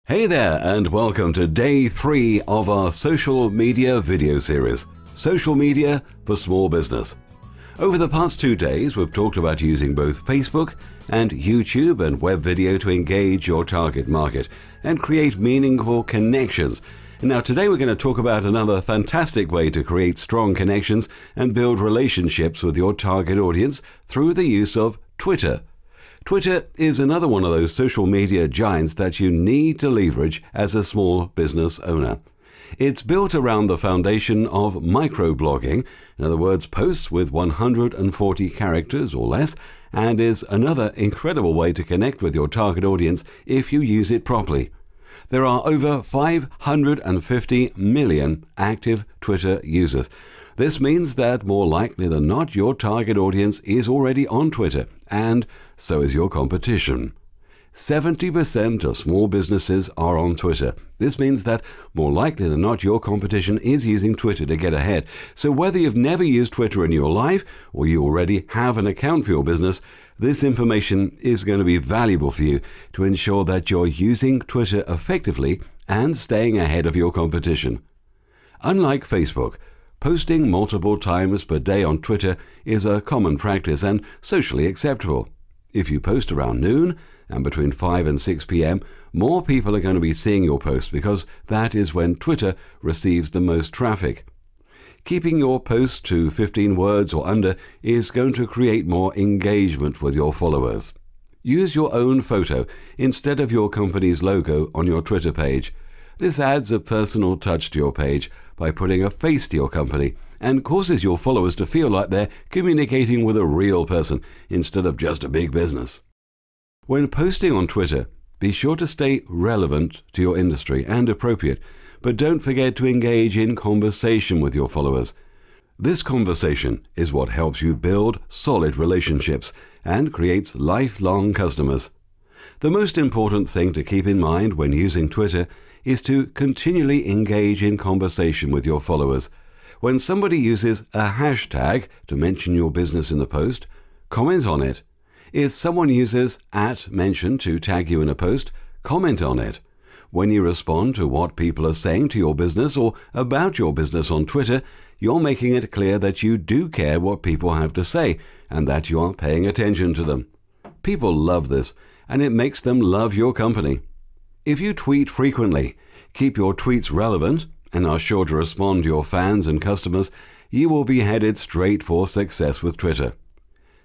Hey there, and welcome to day 3 of our social media video series, Social Media for Small Business. Over the past 2 days, we've talked about using both Facebook and YouTube and web video to engage your target market and create meaningful connections. Now today we're going to talk about another fantastic way to create strong connections and build relationships with your target audience through the use of Twitter. Twitter is another one of those social media giants that you need to leverage as a small business owner. It's built around the foundation of microblogging, in other words, posts with 140 characters or less, and is another incredible way to connect with your target audience if you use it properly. There are over 550 million active Twitter users. This means that more likely than not, your target audience is already on Twitter, and so is your competition. 70% of small businesses are on Twitter. This means that more likely than not, your competition is using Twitter to get ahead. So whether you've never used Twitter in your life or you already have an account for your business, this information is going to be valuable for you to ensure that you're using Twitter effectively and staying ahead of your competition. Unlike Facebook, posting multiple times per day on Twitter is a common practice and socially acceptable. If you post around noon and between 5 and 6 p.m., more people are going to be seeing your post because that is when Twitter receives the most traffic. Keeping your post to 15 words or under is going to create more engagement with your followers. Use your own photo instead of your company's logo on your Twitter page. This adds a personal touch to your page by putting a face to your company and causes your followers to feel like they're communicating with a real person instead of just a big business. When posting on Twitter, be sure to stay relevant to your industry and appropriate, but don't forget to engage in conversation with your followers. This conversation is what helps you build solid relationships and creates lifelong customers. The most important thing to keep in mind when using Twitter is to continually engage in conversation with your followers. When somebody uses a hashtag to mention your business in the post, comment on it. If someone uses @mention to tag you in a post, comment on it. When you respond to what people are saying to your business or about your business on Twitter, you're making it clear that you do care what people have to say and that you are paying attention to them. People love this, and it makes them love your company. If you tweet frequently, keep your tweets relevant, and are sure to respond to your fans and customers, you will be headed straight for success with Twitter.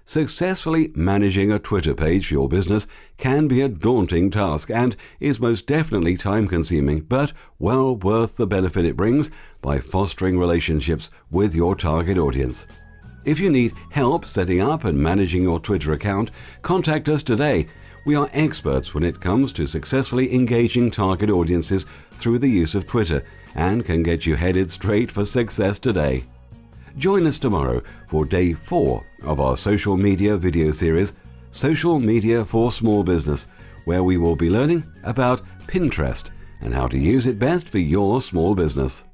Successfully managing a Twitter page for your business can be a daunting task and is most definitely time-consuming, but well worth the benefit it brings by fostering relationships with your target audience. If you need help setting up and managing your Twitter account, contact us today. We are experts when it comes to successfully engaging target audiences through the use of Twitter and can get you headed straight for success today. Join us tomorrow for day 4 of our social media video series, Social Media for Small Business, where we will be learning about Pinterest and how to use it best for your small business.